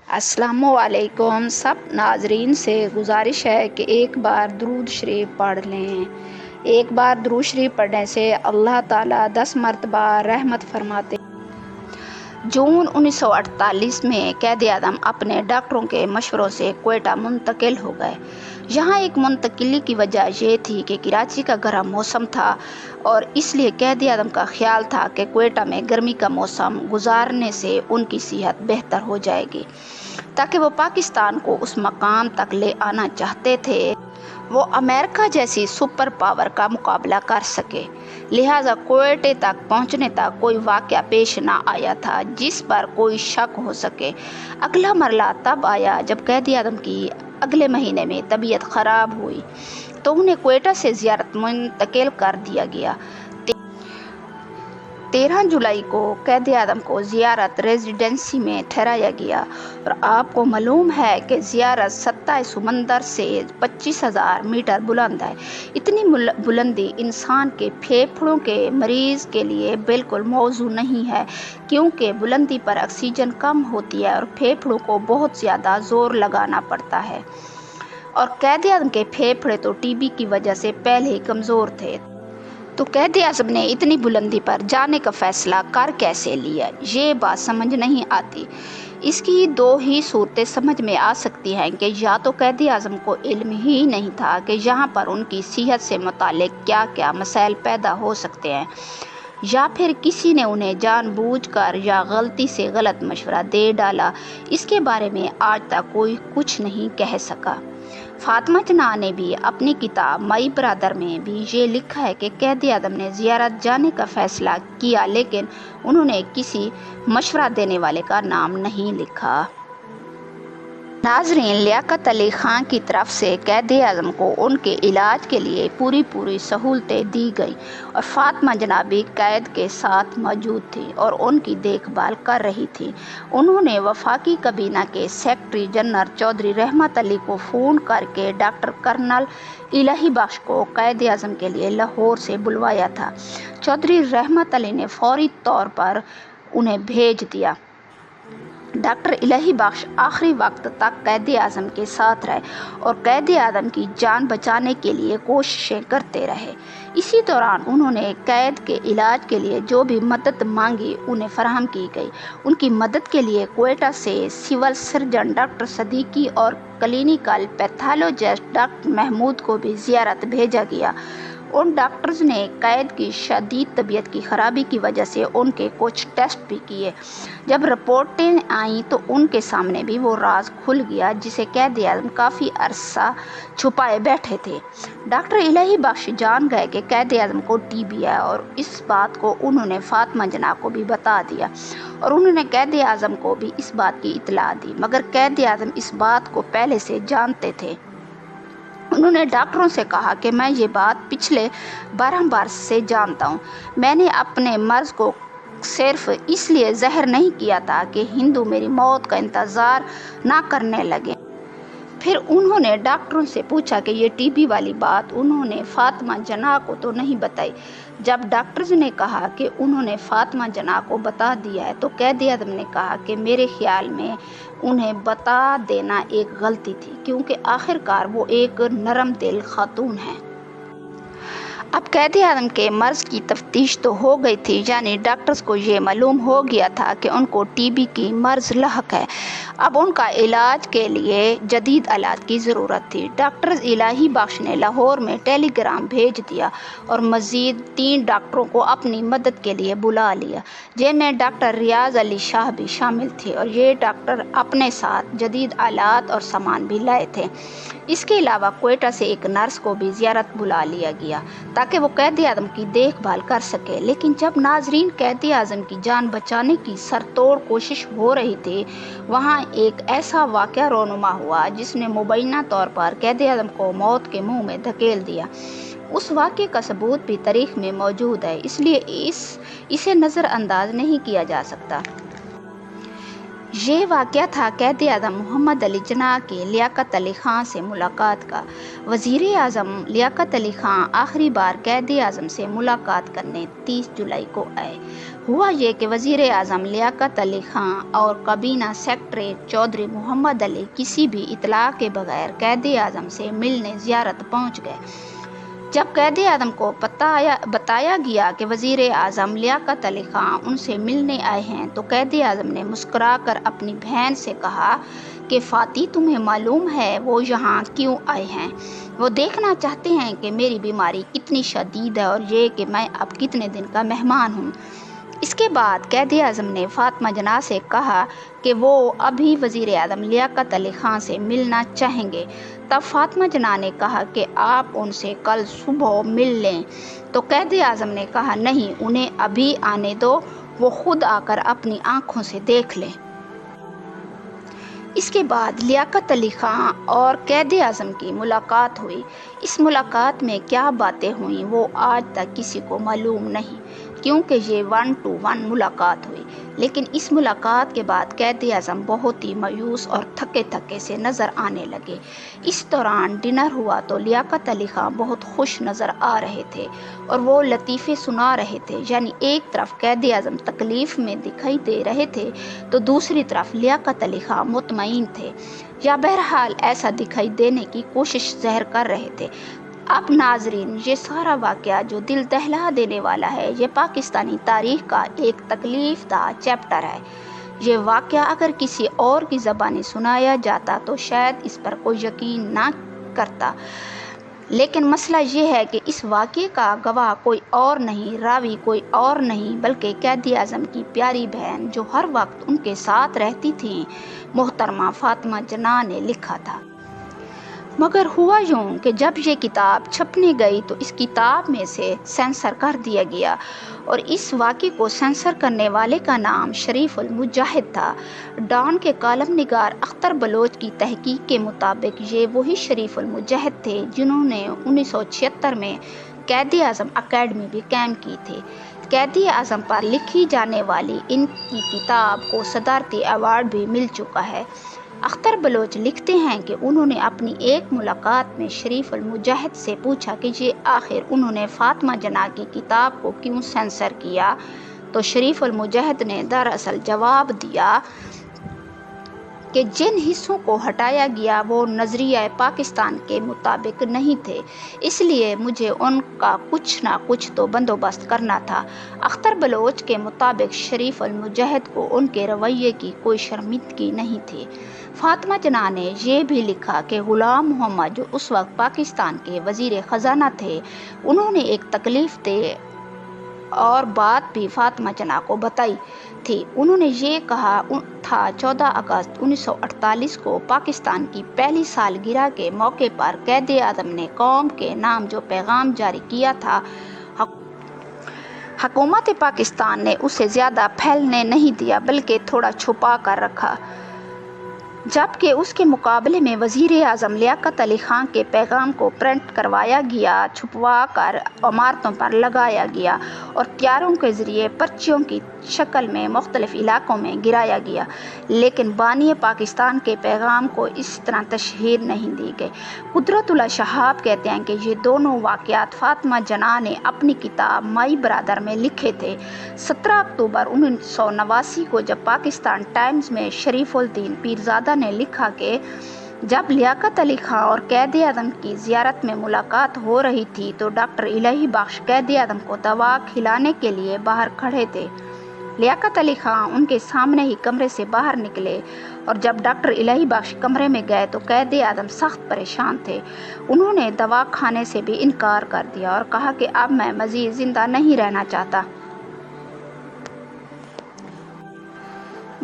अस्सलाम वालेकुम। सब नाजरीन से गुजारिश है कि एक बार दुरूद शरीफ पढ़ लें। एक बार दुरूद शरीफ पढ़ने से अल्लाह ताला 10 मरतबा रहमत फरमाते। जून 1948 में कैद आदम अपने डॉक्टरों के मशवरों से क्वेटा मुंतकिल हो गए। यहाँ एक मुंतकिली की वजह ये थी कि कराची का गर्म मौसम था और इसलिए कैद आदम का ख्याल था कि क्वेटा में गर्मी का मौसम गुजारने से उनकी सेहत बेहतर हो जाएगी, ताकि वो पाकिस्तान को उस मकाम तक ले आना चाहते थे वो अमेरिका जैसी सुपर पावर का मुकाबला कर सके। लिहाजा क्वेटे तक पहुंचने तक कोई वाक़या पेश ना आया था जिस पर कोई शक हो सके। अगला मरला तब आया जब कैदी आदम की अगले महीने में तबीयत ख़राब हुई तो उन्हें क्वेटा से ज़ियारत मुंतकिल कर दिया गया। 13 जुलाई को कैद आदम को ज़ियारत रेजिडेंसी में ठहराया गया और आपको मालूम है कि ज़ियारत सतह समंदर से 25,000 मीटर बुलंद है। इतनी बुलंदी इंसान के फेफड़ों के मरीज़ के लिए बिल्कुल मौजू नहीं है, क्योंकि बुलंदी पर ऑक्सीजन कम होती है और फेफड़ों को बहुत ज़्यादा ज़ोर लगाना पड़ता है। और कैद आदम के फेफड़े तो टीबी की वजह से पहले ही कमज़ोर थे, तो कैद आज़म ने इतनी बुलंदी पर जाने का फ़ैसला कर कैसे लिया, ये बात समझ नहीं आती। इसकी दो ही सूरतें समझ में आ सकती हैं कि या तो कैद आज़म को इल्म ही नहीं था कि यहाँ पर उनकी सेहत से मुतालिक क्या क्या मसाइल पैदा हो सकते हैं, या फिर किसी ने उन्हें जानबूझकर या गलती से गलत मशवरा दे डाला। इसके बारे में आज तक कोई कुछ नहीं कह सका। फातिमा जना ने भी अपनी किताब माई ब्रदर में भी ये लिखा है कि कैद आदम ने ज़ियारत जाने का फ़ैसला किया, लेकिन उन्होंने किसी मशवरा देने वाले का नाम नहीं लिखा। नाजरीन, लियाकत अली ख़ान की तरफ से कैद आज़म को उनके इलाज के लिए पूरी सहूलतें दी गई और फातिमा जना भी कैद के साथ मौजूद थी और उनकी देखभाल कर रही थी। उन्होंने वफाकी काबीना के सेक्रेटरी जनरल चौधरी रहमत अली को फ़ोन करके डॉक्टर कर्नल इलाही बख्श को कैद आज़म के लिए लाहौर से बुलवाया था। चौधरी रहमत अली ने फौरी तौर पर उन्हें भेज दिया। डॉक्टर इलाही बख्श आखिरी वक्त तक कैद आज़म के साथ रहे और कैद आज़म की जान बचाने के लिए कोशिशें करते रहे। इसी दौरान उन्होंने कैद के इलाज के लिए जो भी मदद मांगी उन्हें फराहम की गई। उनकी मदद के लिए क्वेटा से सिविल सर्जन डॉक्टर सदीकी और क्लिनिकल पैथोलॉजिस्ट डॉक्टर महमूद को भी ज़ियारत भेजा गया। उन डॉक्टर्स ने कैद की शदीद तबीयत की ख़राबी की वजह से उनके कुछ टेस्ट भी किए। जब रिपोर्टें आईं तो उनके सामने भी वो राज खुल गया जिसे कैद आज़म काफ़ी अरसा छुपाए बैठे थे। डॉक्टर इलाही बख्श जान गए कि कैद आज़म को टीबी है और इस बात को उन्होंने फातिमा जना को भी बता दिया और उन्होंने कैद आज़म को भी इस बात की इत्तला दी, मगर कैद आज़म इस बात को पहले से जानते थे। उन्होंने डॉक्टरों से कहा कि मैं ये बात पिछले 12 वर्ष से जानता हूँ। मैंने अपने मर्ज़ को सिर्फ इसलिए ज़हर नहीं किया था कि हिंदू मेरी मौत का इंतज़ार ना करने लगे। फिर उन्होंने डॉक्टरों से पूछा कि ये टीबी वाली बात उन्होंने फातिमा जना को तो नहीं बताई। जब डॉक्टर्स ने कहा कि उन्होंने फातिमा जना को बता दिया है तो कैद आज़म ने कहा कि मेरे ख्याल में उन्हें बता देना एक गलती थी, क्योंकि आखिरकार वो एक नरम दिल खातून है। अब कैद आज़म के मर्ज़ की तफ्तीश तो हो गई थी, यानी डॉक्टर्स को ये मालूम हो गया था कि उनको टीबी की मर्ज़ लाहक है। अब उनका इलाज के लिए जदीद आलात की ज़रूरत थी। डॉक्टर इलाही बख्श ने लाहौर में टेलीग्राम भेज दिया और मज़ीद 3 डॉक्टरों को अपनी मदद के लिए बुला लिया, जिनमें डॉक्टर रियाज अली शाह भी शामिल थे और ये डॉक्टर अपने साथ जदीद आलात और सामान भी लाए थे। इसके अलावा क्वेटा से एक नर्स को भी ज़ियारत बुला लिया गया ताकि वो कैद आज़म की देखभाल कर सके। लेकिन जब नाजरीन कैद आज़म की जान बचाने की सरतोड़ कोशिश हो रही थी, वहाँ एक ऐसा वाक़या रोनुमा हुआ जिसने मुबैना तौर पर कैद आज़म को मौत के मुंह में धकेल दिया। उस वाक़े का सबूत भी तारीख़ में मौजूद है, इसलिए इसे नज़रअंदाज नहीं किया जा सकता। یہ واقعہ تھا قائد اعظم محمد علی جناح کی لیاقت علی خان سے ملاقات کا۔ وزیر اعظم لیاقت علی خان آخری بار قائد اعظم سے ملاقات کرنے 30 جولائی کو آئے۔ ہوا یہ کہ وزیر اعظم لیاقت علی خان اور کابینہ سیکرٹری چودھری محمد علی کسی بھی اطلاع کے بغیر قائد اعظم سے ملنے زیارت پہنچ گئے۔ جب قائد اعظم کو بتایا گیا کہ وزیر اعظم لیاقت علی خان ان سے ملنے آئے ہیں تو قائد اعظم نے مسکرا کر اپنی بہن سے کہا کہ فاطی، تمہیں معلوم ہے وہ یہاں کیوں آئے ہیں؟ وہ دیکھنا چاہتے ہیں کہ میری بیماری کتنی شدید ہے اور یہ کہ میں اب کتنے دن کا مہمان ہوں۔ اس کے بعد قائد اعظم نے فاطمہ جناح سے کہا کہ وہ ابھی وزیر اعظم لیاقت علی خان سے ملنا چاہیں گے۔ تب فاطمہ جناح نے کہا کہ آپ ان سے کل صبح مل لیں، تو قائد اعظم نے کہا نہیں، انہیں ابھی آنے دو، وہ خود آ کر اپنی آنکھوں سے دیکھ لیں۔ اس کے بعد لیاقت علی خان اور قائد اعظم کی ملاقات ہوئی۔ اس ملاقات میں کیا باتیں ہوئیں وہ آج تک کسی کو معلوم نہیں، کیونکہ یہ 1 to 1 ملاقات ہوئی۔ لیکن اس ملاقات کے بعد قائد اعظم بہت ہی مایوس اور تھکے تھکے سے نظر آنے لگے۔ اس دوران ڈنر ہوا تو لیاقت علی خان بہت خوش نظر آ رہے تھے اور وہ لطیفے سنا رہے تھے، یعنی ایک طرف قائد اعظم تکلیف میں دکھائی دے رہے تھے تو دوسری طرف لیاقت علی خان مطمئن تھے، یا بہرحال ایسا دکھائی دینے کی کوشش ظاہر کر رہے تھے۔ اب ناظرین، یہ سارا واقعہ جو دل دہلا دینے والا ہے، یہ پاکستانی تاریخ کا ایک تکلیف دہ چیپٹر ہے۔ یہ واقعہ اگر کسی اور کی زبانی سنایا جاتا تو شاید اس پر کوئی یقین نہ کرتا، لیکن مسئلہ یہ ہے کہ اس واقعے کا گواہ کوئی اور نہیں، راوی کوئی اور نہیں بلکہ قائد اعظم کی پیاری بہن جو ہر وقت ان کے ساتھ رہتی تھیں، محترمہ فاطمہ جناح نے لکھا تھا۔ مگر ہوا یوں کہ جب یہ کتاب چھپنے گئی تو اس کتاب میں سے سینسر کر دیا گیا، اور اس واقعے کو سینسر کرنے والے کا نام شریف المجاہد تھا۔ ڈان کے کالم نگار اختر بلوچ کی تحقیق کے مطابق یہ وہی شریف المجاہد تھے جنہوں نے 1976 میں قائد اعظم اکیڈمی بھی قائم کی تھی۔ قائد اعظم پر لکھی جانے والی ان کی کتاب کو صدارتی ایوارڈ بھی مل چکا ہے۔ اختر بلوچ لکھتے ہیں کہ انہوں نے اپنی ایک ملاقات میں شریف المجاہد سے پوچھا کہ یہ آخر انہوں نے فاطمہ جناح کی کتاب کو کیوں سینسر کیا، تو شریف المجاہد نے دراصل جواب دیا کہ جن حصوں کو ہٹایا گیا وہ نظریہ پاکستان کے مطابق نہیں تھے، اس لیے مجھے ان کا کچھ نہ کچھ تو بندوبست کرنا تھا۔ اختر بلوچ کے مطابق شریف المجاہد کو ان کے رویے کی کوئی شرمندگی نہیں تھی۔ فاطمہ جناح نے یہ بھی لکھا کہ غلام محمد جو اس وقت پاکستان کے وزیر خزانہ تھے، انہوں نے ایک تکلیف دہ اور بات بھی فاطمہ جناح کو بتائی تھی۔ انہوں نے یہ کہا تھا 14 اگست 1948 کو پاکستان کی پہلی سالگرہ کے موقع پر قائد اعظم نے قوم کے نام جو پیغام جاری کیا تھا، حکومت پاکستان نے اسے زیادہ پھیلنے نہیں دیا بلکہ تھوڑا چھپا کر رکھا، جبکہ اس کے مقابلے میں وزیر اعظم لیاقت علی خان کے پیغام کو پرنٹ کروایا گیا، چھپوا کر عمارتوں پر لگایا گیا اور طیاروں کے ذریعے پرچیوں کی شکل میں مختلف علاقوں میں گرایا گیا، لیکن بانی پاکستان کے پیغام کو اس طرح تشہیر نہیں دی گئی۔ قدرت اللہ شہاب کہتے ہیں کہ یہ دونوں واقعات فاطمہ جناح نے اپنی کتاب مائی برادر میں لکھے تھے۔ 17 اکتوبر 1989 کو جب پاکستان ٹائمز میں شریف الدین پیرزادہ نے لکھا کہ جب لیاقت علی خان اور قائد اعظم کی زیارت میں ملاقات ہو رہی تھی تو ڈاکٹر الہی بخش قائد اعظم کو دوا کھلانے کے لیے باہر کھڑے تھے۔ لیاقت علی خان ان کے سامنے ہی کمرے سے باہر نکلے، اور جب ڈاکٹر الہی بخش کمرے میں گئے تو قائد اعظم سخت پریشان تھے۔ انہوں نے دوا کھانے سے بھی انکار کر دیا اور کہا کہ اب میں مزید زندہ نہیں رہنا چاہتا۔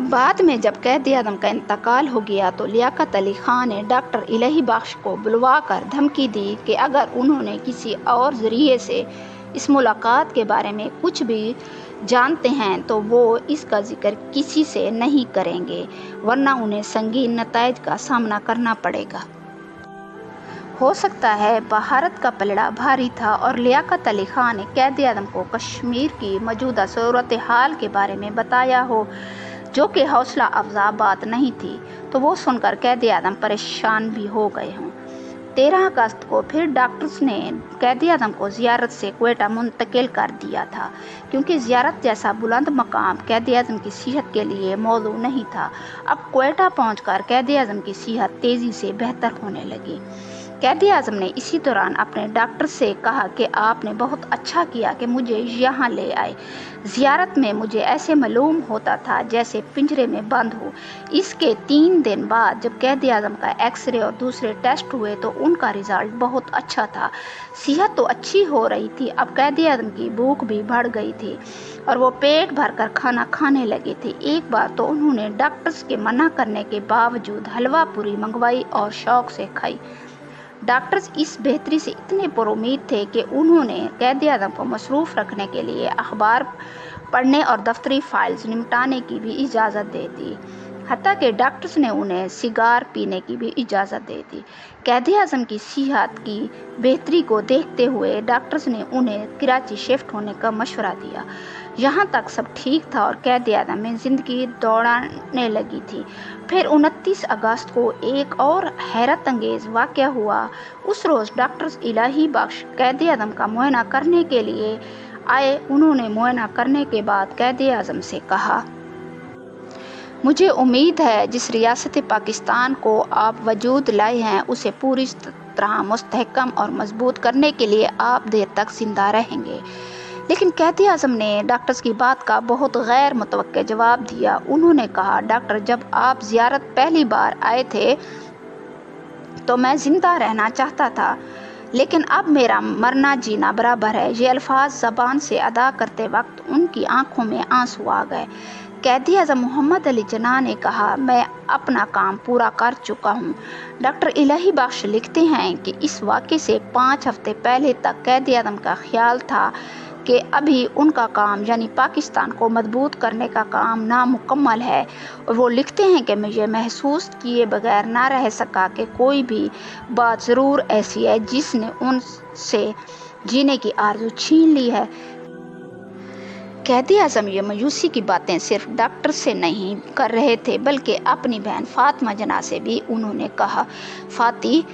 بعد میں جب قائد اعظم کا انتقال ہو گیا تو لیاقت علی خان نے ڈاکٹر الہی بخش کو بلوا کر دھمکی دی کہ اگر انہوں نے کسی اور ذریعے سے اس ملاقات کے بارے میں کچھ بھی جانتے ہیں تو وہ اس کا ذکر کسی سے نہیں کریں گے، ورنہ انہیں سنگین نتائج کا سامنا کرنا پڑے گا۔ ہو سکتا ہے بھارت کا پلڑا بھاری تھا اور لیاقت علی خان نے قائد اعظم کو کشمیر کی موجودہ صورتحال کے بارے میں بتایا ہو، जो कि हौसला अफजा बात नहीं थी, तो वो सुनकर कैद आज़म परेशान भी हो गए हों। 13 अगस्त को फिर डॉक्टर्स ने कैद आज़म को ज़ियारत से क्वेटा मुंतकिल कर दिया था, क्योंकि ज़ियारत जैसा बुलंद मकाम कैद आज़म की सेहत के लिए मौजू नहीं था। अब क्वेटा पहुंचकर कैद आज़म की सेहत तेज़ी से बेहतर होने लगी। कैद आज़म ने इसी दौरान अपने डॉक्टर से कहा कि आपने बहुत अच्छा किया कि मुझे यहाँ ले आए। ज़ियारत में मुझे ऐसे मालूम होता था जैसे पिंजरे में बंद हो। इसके 3 दिन बाद जब कैद आज़म का एक्सरे और दूसरे टेस्ट हुए तो उनका रिज़ल्ट बहुत अच्छा था। सेहत तो अच्छी हो रही थी, अब कैद आज़म की भूख भी बढ़ गई थी और वो पेट भरकर खाना खाने लगे थे। एक बार तो उन्होंने डॉक्टर्स के मना करने के बावजूद हलवा पूरी मंगवाई और शौक से खाई। डॉक्टर्स इस बेहतरी से इतने पुरुमीद थे कि उन्होंने कैद आज़म को मसरूफ़ रखने के लिए अखबार पढ़ने और दफ्तरी फाइल्स निपटाने की भी इजाज़त दे दी। हत्ता कि डॉक्टर्स ने उन्हें सिगार पीने की भी इजाज़त दे दी। कैद आज़म की सेहत की बेहतरी को देखते हुए डॉक्टर्स ने उन्हें कराची शिफ्ट होने का मशवरा दिया। यहाँ तक सब ठीक था और कैद आज़म में ज़िंदगी दौड़ाने लगी थी। फिर 29 अगस्त को एक और हैरत अंगेज़ वाक़या हुआ। उस रोज़ डॉक्टर्स इलाही बख्श कैद आज़म का मुआयना करने के लिए आए। उन्होंने मुआयना करने के बाद कैद आज़म से कहा, मुझे उम्मीद है जिस रियासत पाकिस्तान को आप वजूद लाए हैं उसे पूरी तरह मुस्तहकम और मजबूत करने के लिए आप देर तक जिंदा रहेंगे। लेकिन कैद आज़म ने डॉक्टर्स की बात का बहुत गैर मुतवक्के जवाब दिया। उन्होंने कहा, डॉक्टर, जब आप ज़ियारत पहली बार आए थे तो मैं ज़िंदा रहना चाहता था, लेकिन अब मेरा मरना जीना बराबर है। ये अल्फाज ज़बान से अदा करते वक्त उनकी आंखों में आंसू आ गए। कैद आज़म मोहम्मद अली जिन्ना ने कहा, मैं अपना काम पूरा कर चुका हूँ। डॉक्टर इलाही बख्श लिखते हैं कि इस वाक़े से 5 हफ्ते पहले तक कैद आज़म का ख्याल था कि अभी उनका काम यानी पाकिस्तान को मजबूत करने का काम नामुकम्मल है, और वो लिखते हैं कि मुझे महसूस किए बगैर ना रह सका कि कोई भी बात ज़रूर ऐसी है जिसने उनसे जीने की आरज़ू छीन ली है। कैद आज़म ये मायूसी की बातें सिर्फ डॉक्टर से नहीं कर रहे थे, बल्कि अपनी बहन फातिमा जिन्ना से भी। उन्होंने कहा, फाती,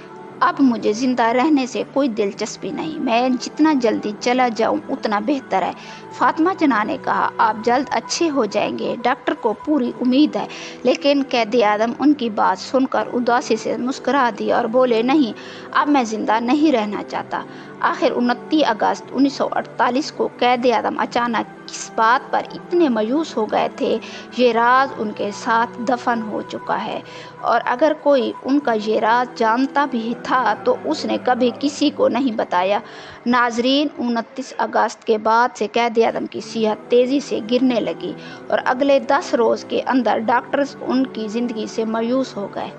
अब मुझे ज़िंदा रहने से कोई दिलचस्पी नहीं, मैं जितना जल्दी चला जाऊं उतना बेहतर है। फातिमा जिन्ना ने कहा, आप जल्द अच्छे हो जाएंगे, डॉक्टर को पूरी उम्मीद है। लेकिन कैद आज़म उनकी बात सुनकर उदासी से मुस्करा दिया और बोले, नहीं, अब मैं ज़िंदा नहीं रहना चाहता। आखिर 29 अगस्त 1948 को कैद आज़म अचानक किस बात पर इतने मायूस हो गए थे, ये राज उनके साथ दफन हो चुका है, और अगर कोई उनका ये राज जानता भी था तो उसने कभी किसी को नहीं बताया। नाजरीन, 29 अगस्त के बाद से कैद आज़म की सेहत तेज़ी से गिरने लगी और अगले 10 रोज़ के अंदर डॉक्टर्स उनकी ज़िंदगी से मायूस हो गए।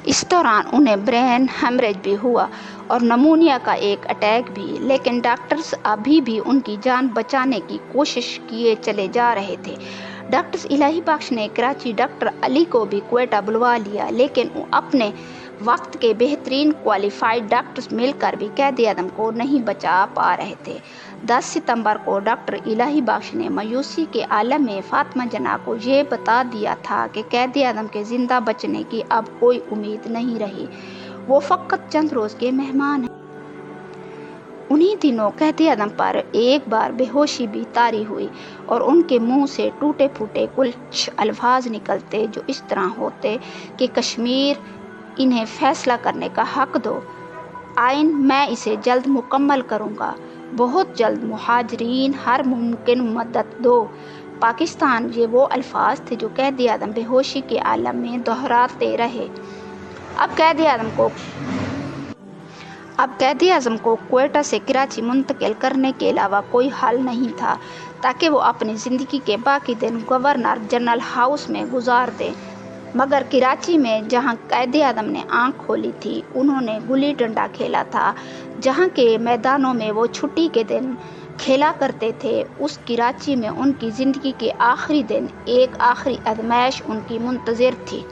इस दौरान उन्हें ब्रेन हेमरेज भी हुआ और नमूनिया का एक अटैक भी, लेकिन डॉक्टर्स अभी भी उनकी जान बचाने की कोशिश किए चले जा रहे थे। डॉक्टर्स इलाही बख्श ने कराची डॉक्टर अली को भी क्वेटा बुलवा लिया, लेकिन अपने वक्त के बेहतरीन क्वालिफाइड डॉक्टर्स मिलकर भी कैद आज़म को नहीं बचा पा रहे थे। 10 सितंबर को डॉक्टर इलाही बख्श ने मायूसी के आलम में फातिमा जिन्ना को ये बता दिया था कि कैद आज़म के ज़िंदा बचने की अब कोई उम्मीद नहीं रही, वो फ़कत चंद रोज़ के मेहमान हैं। उन्हीं दिनों कैद आज़म पर एक बार बेहोशी भी तारी हुई और उनके मुंह से टूटे फूटे कुछ अल्फाज निकलते जो इस तरह होते कि कश्मीर इन्हें फैसला करने का हक दो, आइन मैं इसे जल्द मुकम्मल करूँगा, बहुत जल्द मुहाजिरीन हर मुमकिन मदद दो, पाकिस्तान। ये वो अल्फाज थे जो कैद आज़म बेहोशी के आलम में दोहराते रहे। अब कैद आज़म को क्वेटा से कराची मुंतकिल करने के अलावा कोई हल नहीं था, ताकि वो अपनी ज़िंदगी के बाकी दिन गवर्नर जनरल हाउस में गुजार दें। मगर कराची में जहां कैद आज़म ने आंख खोली थी, उन्होंने गुल्ली डंडा खेला था, जहां के मैदानों में वो छुट्टी के दिन खेला करते थे। उस कराची में उनकी ज़िंदगी के आखिरी दिन, एक आखिरी आजमाइश उनकी मुंतज़िर थी।